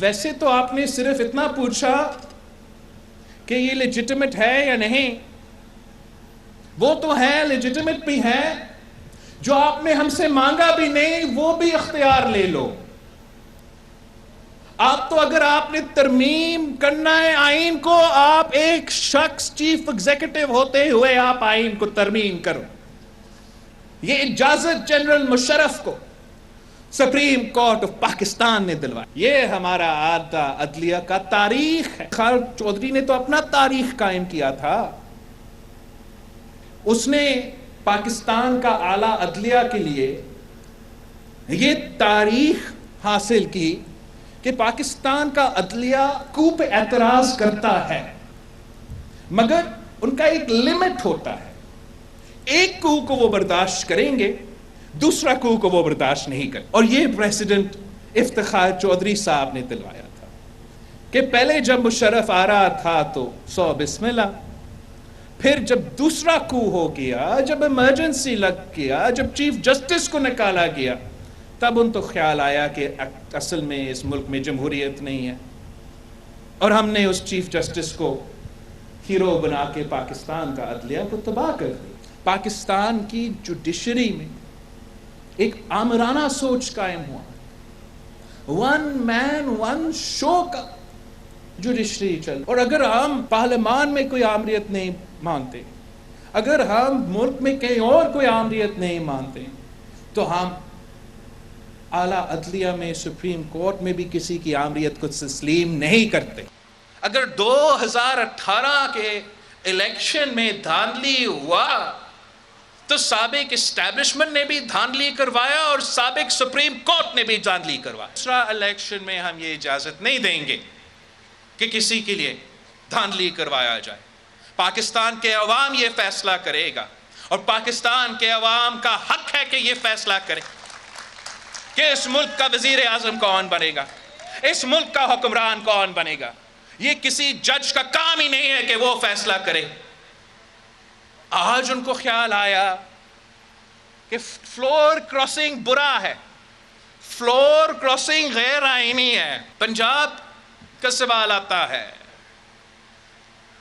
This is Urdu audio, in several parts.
ویسے تو آپ نے صرف اتنا پوچھا کہ یہ لیجٹمیٹ ہے یا نہیں. وہ تو ہے، لیجٹمیٹ بھی ہے. جو آپ نے ہم سے مانگا بھی نہیں وہ بھی اختیار لے لو. آپ تو اگر آپ نے ترمیم کرنا ہے آئین کو، آپ ایک شخص چیف ایگزیکٹو ہوتے ہوئے آپ آئین کو ترمیم کرو. یہ اجازت جنرل مشرف کو سپریم کورٹ آف پاکستان نے دلوائی. یہ ہمارا آدھا عدلیہ کا تاریخ ہے. خالد چودھری نے تو اپنا تاریخ قائم کیا تھا. اس نے پاکستان کا اعلیٰ عدلیہ کے لیے یہ تاریخ حاصل کی کہ پاکستان کا عدلیہ کو پہ اعتراض کرتا ہے، مگر ان کا ایک لمٹ ہوتا ہے. ایک کو وہ برداشت کریں گے، دوسرا کو وہ برداشت نہیں کریں. اور یہ پریسیڈنٹ افتخار چودھری صاحب نے دلوایا تھا کہ پہلے جب مشرف آ رہا تھا تو 100 بسم اللہ، پھر جب دوسرا کو ہو گیا، جب ایمرجنسی لگ گیا، جب چیف جسٹس کو نکالا گیا، تب ان تو خیال آیا کہ اصل میں اس ملک میں جمہوریت نہیں ہے، اور ہم نے اس چیف جسٹس کو ہیرو بنا کے پاکستان کا عدلیہ کو تباہ کر دیا. پاکستان کی جوڈیشری میں ایک آمرانہ سوچ قائم ہوا. ون مین ون شو کا جوڈیشری چل. اور اگر ہم پارلیمان میں کوئی آمریت نہیں مانتے، اگر ہم ملک میں کہیں اور کوئی آمریت نہیں مانتے، تو ہم اعلیٰ عدلیہ میں، سپریم کورٹ میں بھی کسی کی آمریت کو تسلیم نہیں کرتے. اگر 2018 کے الیکشن میں دھاندلی ہوا تو سابق اسٹیبلشمنٹ نے بھی دھاندلی کروایا اور سابق سپریم کورٹ نے بھی دھاندلی کروایا. دوسرا الیکشن میں ہم یہ اجازت نہیں دیں گے کہ کسی کے لیے دھاندلی کروایا جائے. پاکستان کے عوام یہ فیصلہ کرے گا، اور پاکستان کے عوام کا حق ہے کہ یہ فیصلہ کرے کہ اس ملک کا وزیر اعظم کون بنے گا، اس ملک کا حکمران کون بنے گا. یہ کسی جج کا کام ہی نہیں ہے کہ وہ فیصلہ کرے. آج ان کو خیال آیا کہ فلور کراسنگ برا ہے، فلور کراسنگ غیر آئینی ہے. پنجاب کا سوال آتا ہے،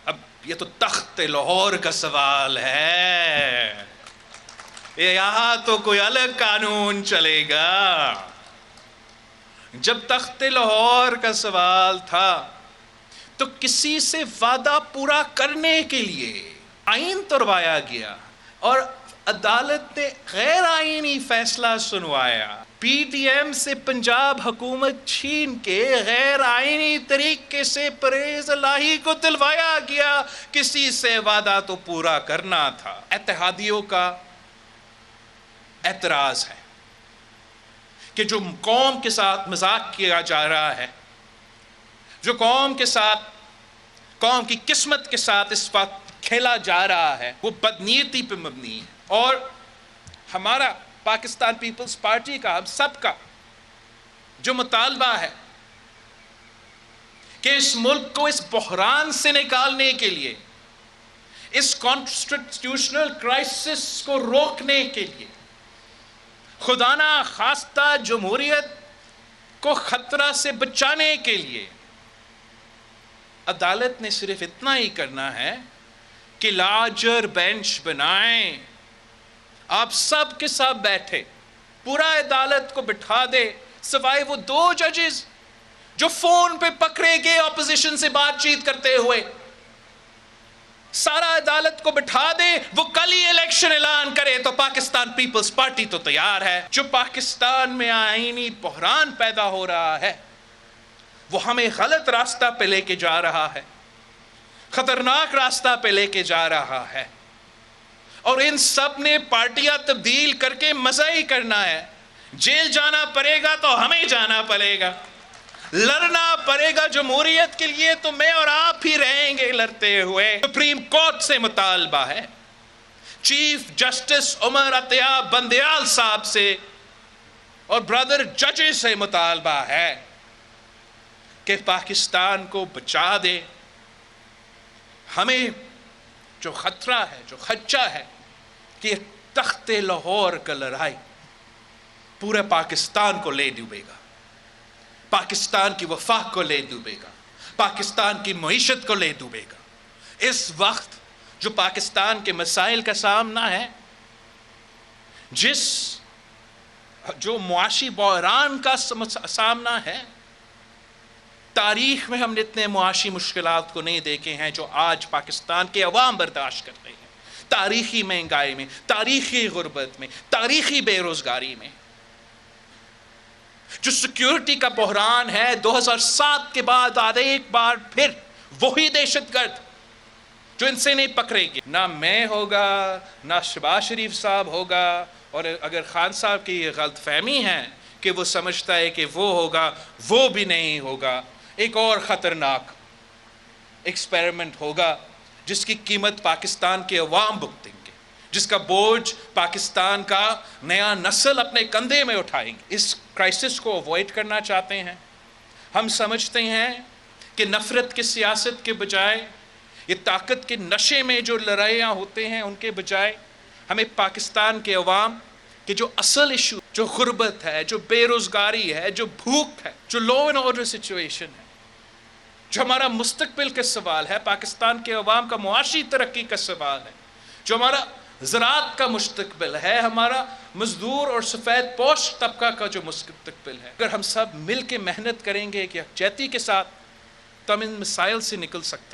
اب یہ تو تخت لاہور کا سوال ہے، یہاں تو کوئی الگ قانون چلے گا. جب تخت لاہور کا سوال تھا تو کسی سے وعدہ پورا کرنے کے لیے آئین توڑوایا گیا اور عدالت نے غیر آئینی فیصلہ سنوایا. پی ٹی ایم سے پنجاب حکومت چھین کے غیر آئینی طریقے سے پرہیز الہی کو دلوایا گیا. کسی سے وعدہ تو پورا کرنا تھا. اتحادیوں کا اعتراض ہے کہ جو قوم کے ساتھ مذاق کیا جا رہا ہے، جو قوم کے ساتھ، قوم کی قسمت کے ساتھ اس وقت کھیلا جا رہا ہے، وہ بدنیتی پہ مبنی ہے. اور ہمارا پاکستان پیپلز پارٹی کا، ہم سب کا جو مطالبہ ہے کہ اس ملک کو اس بحران سے نکالنے کے لیے، اس کانسٹیٹیوشنل کرائسس کو روکنے کے لیے، خدا نہ خواستہ جمہوریت کو خطرہ سے بچانے کے لیے، عدالت نے صرف اتنا ہی کرنا ہے کہ لارجر بینچ بنائیں. آپ سب کے ساتھ بیٹھے، پورا عدالت کو بٹھا دے، سوائے وہ 2 ججز جو فون پہ پکڑے گئے اپوزیشن سے بات چیت کرتے ہوئے. سارا عدالت کو بٹھا دے، وہ کل ہی الیکشن اعلان کرے تو پاکستان پیپلز پارٹی تو تیار ہے. جو پاکستان میں آئینی بحران پیدا ہو رہا ہے وہ ہمیں غلط راستہ پہ لے کے جا رہا ہے، خطرناک راستہ پہ لے کے جا رہا ہے. اور ان سب نے پارٹیاں تبدیل کر کے مزہ ہی کرنا ہے. جیل جانا پڑے گا تو ہمیں جانا پڑے گا، لڑنا پڑے گا جمہوریت کے لیے تو میں اور آپ ہی رہیں گے لڑتے ہوئے. سپریم کورٹ سے مطالبہ ہے، چیف جسٹس عمر عطیہ بندیال صاحب سے اور برادر ججز سے مطالبہ ہے کہ پاکستان کو بچا دے. ہمیں جو خطرہ ہے، جو خدشہ ہے کہ تخت لاہور کا لڑائی پورے پاکستان کو لے ڈوبے گا. پاکستان کی وفاق کو لے ڈوبے گا، پاکستان کی معیشت کو لے ڈوبے گا۔ اس وقت جو پاکستان کے مسائل کا سامنا ہے، جو معاشی بحران کا سامنا ہے، تاریخ میں ہم نے اتنے معاشی مشکلات کو نہیں دیکھے ہیں جو آج پاکستان کے عوام برداشت کرتے ہیں۔ تاریخی مہنگائی میں، تاریخی غربت میں، تاریخی بے روزگاری میں، جو سیکیورٹی کا بحران ہے 2007 کے بعد ایک بار پھر وہی دہشت گرد جو ان سے نہیں پکڑے گی، نہ میں ہوگا نہ شہباز شریف صاحب ہوگا۔ اور اگر خان صاحب کی یہ غلط فہمی ہے کہ وہ سمجھتا ہے کہ وہ ہوگا، وہ بھی نہیں ہوگا۔ ایک اور خطرناک ایکسپیریمنٹ ہوگا جس کی قیمت پاکستان کے عوام بھگتیں گے، جس کا بوجھ پاکستان کا نیا نسل اپنے کندھے میں اٹھائیں گے۔ اس کرائسس کو اوائڈ کرنا چاہتے ہیں۔ ہم سمجھتے ہیں کہ نفرت کی سیاست کے بجائے، یہ طاقت کے نشے میں جو لڑائیاں ہوتے ہیں ان کے بجائے، ہمیں پاکستان کے عوام کے جو اصل ایشو، جو غربت ہے، جو بے روزگاری ہے، جو بھوک ہے، جو لا اینڈ آرڈر سچویشن ہے، جو ہمارا مستقبل کا سوال ہے، پاکستان کے عوام کا معاشی ترقی کا سوال ہے، جو ہمارا زراعت کا مستقبل ہے، ہمارا مزدور اور سفید پوش طبقہ کا جو مستقبل ہے، اگر ہم سب مل کے محنت کریں گے کہ یکجہتی کے ساتھ، تو ہم ان مسائل سے نکل سکتے ہیں۔